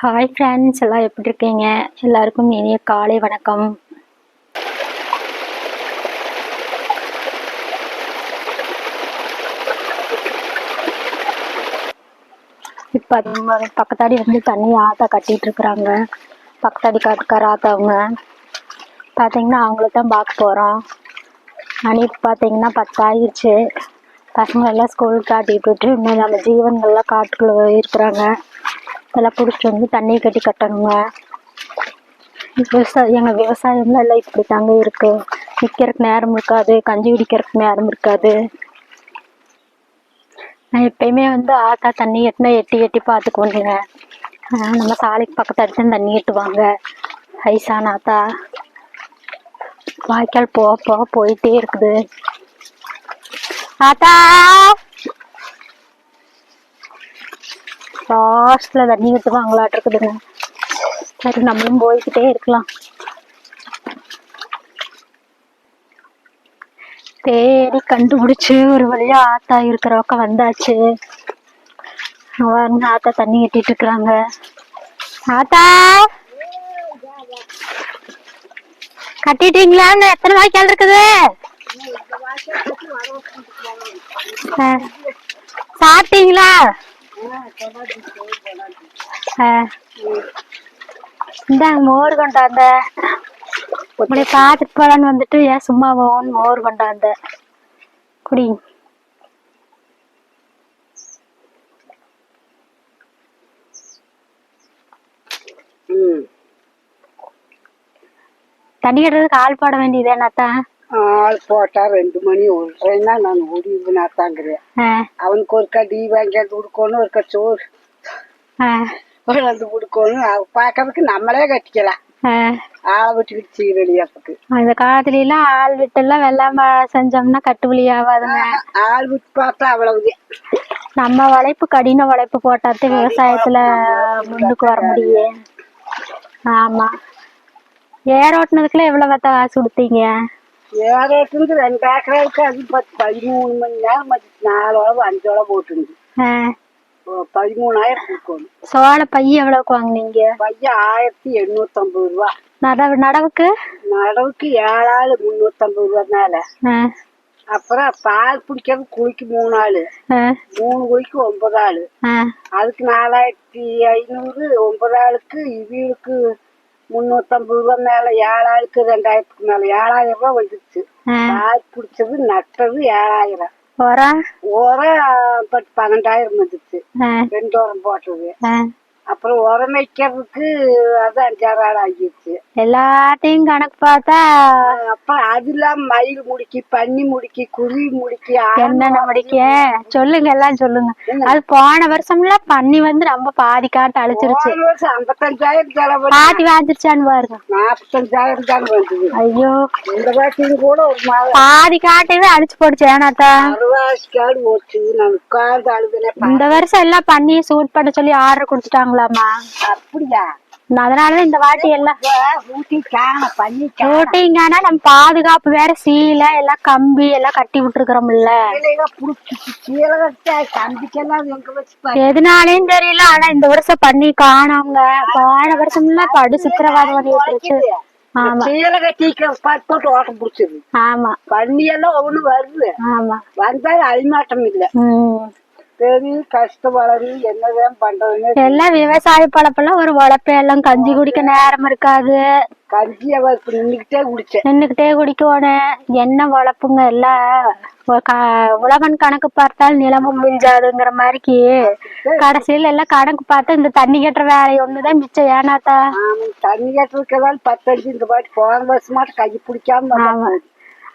Hi friends, எல்லாம் எப்படி இருக்கீங்க? எல்லாருக்கும் இனிய காலை வணக்கம். இப்போ பக்கத்தாடி வந்து தண்ணி ஆத்தா கட்டிட்டு இருக்கிறாங்க. பக்கத்தாடி காட்டுக்கார ஆத்தாவங்க பார்த்தீங்கன்னா அவங்கள தான் பார்க்க போகிறோம். மணி பார்த்தீங்கன்னா 10 ஆகிடுச்சு. பசங்க எல்லாம் ஸ்கூலுக்கு காட்டிட்டு விட்டு இன்னும் நம்ம ஜீவன்கள்லாம் காட்டுக்குள்ளே இருக்கிறாங்க. எல்லாம் பிடிச்சிட்டு வந்து தண்ணியை கட்டி கட்டணுங்க. எங்கள் விவசாயம்லாம் எல்லாம் இப்படி தாங்க இருக்கு. நிற்கிறதுக்கு நேரம் இருக்காது, கஞ்சி குடிக்கிறதுக்கு நேரம் இருக்காது. நான் எப்பயுமே வந்து ஆத்தா தண்ணி எட்டினா எட்டி எட்டி பார்த்துக்குவோங்க. நம்ம சாலைக்கு பக்கத்தாடி தான் தண்ணி எட்டுவாங்க. வயசான ஆத்தா வாய்க்கால் போக போயிட்டே இருக்குது. ஆத்தா லாஸ்ட்ல தண்ணி கட்டுவாங்களாட்டு இருக்குதுங்க. சரி, நம்மளும் போய்கிட்டே இருக்கலாம். தேடி கண்டுபிடிச்சு ஒரு வழியா ஆத்தா இருக்கிற பக்கம் வந்தாச்சு. ஆத்தா தண்ணி கட்டிட்டு இருக்கிறாங்க. ஆத்தா கட்டிட்டீங்களா? எத்தனை வாய்க்கால் இருக்குது? சாப்பிட்டீங்களா? இந்தாங்க மோர் கொண்டாந்த. உங்களை பார்த்துட்டு போலான்னு வந்துட்டு ஏன் சும்மா போவோன்னு மோர் கொண்டாந்த குடி. தண்ணி கட்டுறதுக்கு ஆள் போட வேண்டியதேனாத்தா? ஆள் போட்டா 2 மணி 1:30 நான் ஓடினாத்தாங்கிறேன். அவனுக்கு ஒருக்கா டீ வாங்கிட்டு கொடுக்கணும், ஒருக்கா சோறு வந்து கொடுக்கணும். பாக்கிறதுக்கு நம்மளே கட்டிக்கலாம். ஆளை விட்டுக்கிட்டு சீரடியாப்புக்கு அந்த காலத்துல எல்லாம் ஆள் விட்டு எல்லாம் வெள்ளாம செஞ்சோம்னா கட்டுப்படி ஆகாதுங்க. ஆள் விட்டு பார்த்தா அவ்வளவு. நம்ம உழைப்பு கடின உழைப்பு போட்டாத்தே விவசாயத்துல முன்னுக்கு வர முடியும். ஆமா. ஏரோட்டினதுக்குள்ள எவ்வளவு காசு கொடுத்தீங்க? ஏரோட்டுக்கு 2 ஏக்கராவுக்கு அது 13 மணி நேரம் 4 அளவு 5 அளவு போட்டுருந்து 13,000 கொடுக்கணும். சோள பைய எவ்வளவுக்கு வாங்கினீங்க? பைய 1850 ரூபா. நடவுக்கு 7 ஆள் 350 ரூபா மேல. அப்புறம் பால் பிடிக்கிறது குழிக்கு 3 ஆளு, 3 குழிக்கு 9 ஆளு, அதுக்கு 4500. 9 ஆளுக்கு இவளுக்கு 350 ரூபா மேல. 7 ஆளுக்கு 2000க்கு மேல 7000 ரூபா வந்துருச்சு. பால் பிடிச்சது நட்டது 7000. உரம் 12,000 வந்துருச்சு. 2 உரம் போட்டது. அப்புறம் உரம் வைக்கிறதுக்கு அது 5-6 ஆள் ஆகிடுச்சு. எல்லாத்தையும் கணக்கு பார்த்தா அப்புறம் அது இல்லாம மயில் முடிக்கி, பன்னி முடிக்கி, குருவி முடிக்கி, என்னென்ன முடிக்க சொல்லுங்க, எல்லாம் சொல்லுங்க. அது போன வருஷம்லாம் பன்னி வந்து ரொம்ப பாதி காட்டு அழிச்சிருச்சு. 55,000 செலவு. பாதி வாஞ்சிருச்சான்னு பாருங்க. 45,000 தான் வந்தது. ஐயோ, இந்த வாட்டியும் கூட ஒரு பாதி காட்டையே அழிச்சு போடுச்சு. ஏனாத்தா அறுவாசிக்காடு போச்சு. நான் உட்கார்ந்து அழுதுனேன். இந்த வருஷம் எல்லாம் பண்ணி சூட் பண்ண சொல்லி ஆர்டர் கொடுத்துட்டாங்களாமா. அப்படியா? அதனாலதான் இந்த வாட்டி எல்லாம் ஊட்டிங்கன்னா நம்ம பாதுகாப்பு வேற சீலை எல்லாம் கம்பி எல்லாம் கட்டி விட்டுருக்கிறோம்ல. எதுனாலேயும் தெரியல. ஆனா இந்த வருஷம் பண்ணி காணாங்க. போன வருஷம்லாம் படு சித்திரவாதம் பண்ணிட்டு. ஆமா ஆமா, பண்ணி எல்லாம் ஒண்ணு வருது. ஆமா, வந்தா அழிமாட்டம் இல்ல. பெரிய கஷ்டப்படறி என்னதான் பண்றதுன்னு. எல்லாம் விவசாய பழப்பெல்லாம் ஒரு உழப்ப. எல்லாம் கஞ்சி குடிக்க நேரம் இருக்காது. கஞ்சி நின்னுக்கிட்டே குடிக்கணும். என்ன உழப்புங்க எல்லாம். உழவன் கணக்கு பார்த்தால் நிலமும் மிஞ்சாதுங்கிற மாதிரிக்கு கடைசியில எல்லாம் கணக்கு பார்த்தா இந்த தண்ணி கட்டுற வேலை ஒண்ணுதான் மிச்சம். ஏனாத்தா தண்ணி கட்டுறதுக்கு 15 இந்த பாட்டு போன வருஷமாட்டு கை பிடிக்காம.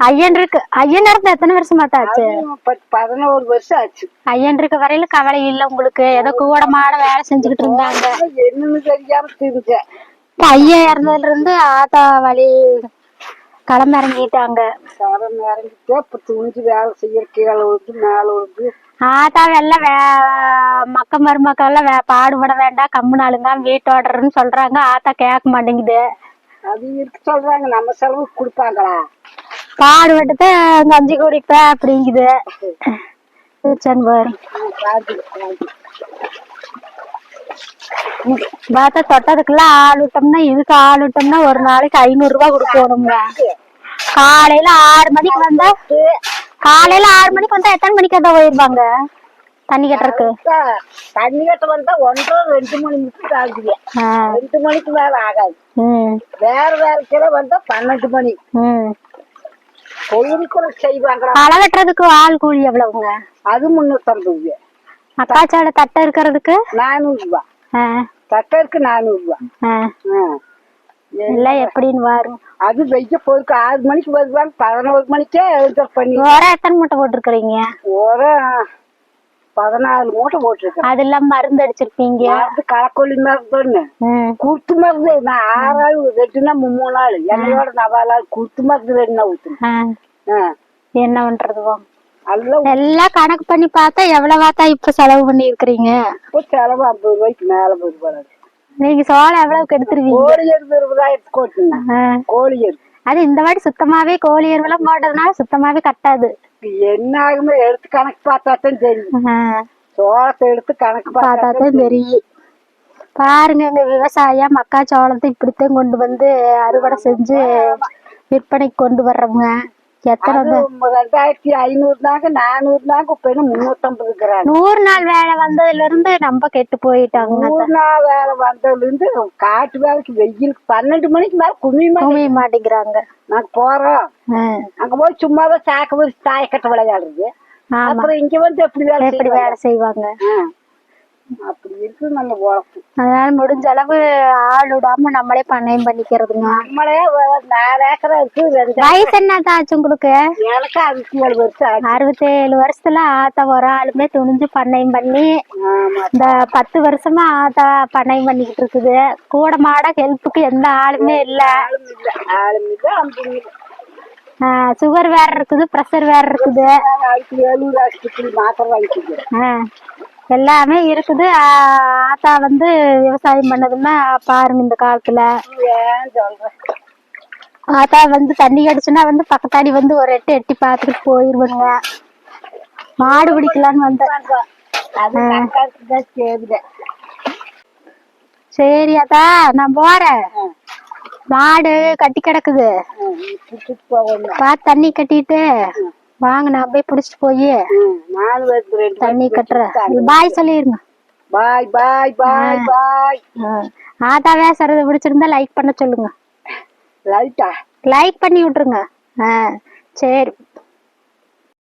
ஐயன் இருந்து எத்தனை வருஷமா ஆச்சு? 11 வருஷம் ஆச்சு. ஐயன் இருக்க வரையில கவலை இல்ல உங்களுக்கு. ஏதோ கூடமாட வேலை செஞ்சுக்கிட்டு இருந்தாங்க. என்னன்னு தெரியாம தெரிஞ்சேன். ஐயன் இறந்ததுல இருந்து ஆத்தா வழி களம் இறங்கிட்டாங்க. களம் இறங்கிட்டு இப்ப துணிஞ்சு வேலை செய்யற கீழே வந்து மேல வந்து ஆத்தா எல்லாம் மக்க மருமக்கெல்லாம் பாடுபட வேண்டாம், கம்முனாலுங்க வீட்டோடுறன்னு சொல்றாங்க. ஆத்தா கேட்க மாட்டேங்குது. அது இருக்கு சொல்றாங்க. நம்ம செலவுக்கு கொடுப்பாங்களா? பாடுபட்டு கஞ்சி குடிப்ப அப்படிங்குது. பார்த்தா தொட்டதுக்கெல்லாம் ஆள் விட்டோம்னா இதுக்கு ஆள் விட்டோம்னா ஒரு நாளைக்கு 500 ரூபாய் கொடுக்கணுங்க. காலையில 6 மணிக்கு வந்தா எத்தனை மணிக்கு தான் போயிருவாங்க தண்ணி கட்டுறதுக்கு? தண்ணி கட்ட வந்தா 1:30 2 மணி மட்டும் ஆகுது. 2 மணிக்கு மேல ஆகாது. வேற வேலைக்கு வந்தா 12 மணி. பொழுதுக்குள்ள செய்வாங்க. களை வெட்டுறதுக்கு ஆள் கூலி எவ்வளவுங்க? அது 350. மக்காச்சோள தட்டை இருக்கிறதுக்கு 400 ரூபாய். தட்டருக்கு 400 ரூபாய். எல்லாம் எப்படின்னு பாருங்க. அது வெய்ய போருக்கு 6 மணிக்கு வருவாங்க. 11 மணிக்கே பண்ணி. உரம் எத்தனை மூட்டை போட்டிருக்கிறீங்க? உரம் 14 மூட்டை போட்டிருக்கேன். அது இல்லாம மருந்து அடிச்சிருப்பீங்க. களக்கொல்லி மருந்து, குருத்து மருந்து. நான் 6 ஆள் 2 3 ஆள் என்னையோட 4 ஆள் குருத்து மருந்து 2 ஊத்துறேன். என்ன பண்றது? எல்லாம் கணக்கு பண்ணி பார்த்தா எவ்வளவாத்தா இப்ப செலவு பண்ணி இருக்கிறீங்க? இப்ப செலவு 50 ரூபாய்க்கு மேல போயிருப்பாரு. நீங்க சோளம் எவ்வளவுக்கு எடுத்துருவீங்க? கோழி எருவு 20 கோட்டுங்க. கோழி எருவு அது இந்த வாட்டி சுத்தமாவே கோழி எருவெல்லாம் போட்டதுனால சுத்தமாவே கட்டாது. என்ன ஆகுமே எடுத்து கணக்கு பார்த்தாத்தான் தெரியும். சோளத்தை எடுத்து கணக்கு பார்த்தாத்தான் தெரியும். பாருங்க, எங்க விவசாயம் மக்காச்சோளத்தை இப்படித்தான் கொண்டு வந்து அறுவடை செஞ்சு விற்பனைக்கு கொண்டு வர்றவங்க. எத்தனை 2500 தாங்க 400 தாங்க. இப்ப 350 இருக்கிறாங்க. 100 நாள் வேலை வந்ததுல இருந்து நம்ம கெட்டு போயிட்டாங்க. 100 நாள் வேலை வந்ததுல இருந்து காட்டு வேலைக்கு வெயிலுக்கு 12 மணிக்கு மேல குமிய மாட்டேங்கிறாங்க. நாங்க போறோம், அங்க போய் சும்மாதான் சாக்க வச்சு தாயக்கட்ட விளையாடுறது. அப்புறம் இங்க வந்து எப்படி வேலை செய்வாங்க? அப்படி இருக்கு நம்ம உழைப்பு. அதனால முடிஞ்ச அளவு ஆள் விடாம நம்மளே பண்ணையம் பண்ணிக்கிறதுங்க. நம்மளே 4 ஏக்கரா இருக்கு. வயசு என்னதான் ஆச்சு உங்களுக்கு? எனக்கு 67 வருஷம். 67 வருஷத்துல ஆத்தா ஒரு ஆளுமே துணிஞ்சு பண்ணையம் பண்ணி இந்த 10 வருஷமா ஆத்தா பண்ணையம் பண்ணிக்கிட்டு இருக்குது. கூட மாட ஹெல்ப்புக்கு எந்த ஆளுமே இல்ல. சுகர் வேற இருக்குது, பிரஷர் வேற இருக்குது. மாத்திரை வாங்கிக்கிறேன். எல்லாமே இருக்குது. ஆத்தா வந்து விவசாயம் பண்ணதுன்னா பாருங்க, இந்த காலத்துல ஆத்தா வந்து தண்ணி அடிச்சுன்னா வந்து பக்கத்தாடி வந்து ஒரு எட்டி பார்த்துட்டு போயிருவாங்க. மாடு பிடிக்கலான்னு வந்தேன். சரி அத்தா, நான் போறேன். மாடு கட்டி கிடக்குது, பார்த்து தண்ணி கட்டிட்டு வாங்க. நான் போய் புடிச்சிட்டு போய் தண்ணி கட்டுறேன். பாய் சொல்லிருங்க. பாய் பாய் பாய் பாய். ஆத்தா பேசுறத பிடிச்சிருந்தா லைக் பண்ண சொல்லுங்க. லைட்டா லைக் பண்ணி விட்டுருங்க. சரி.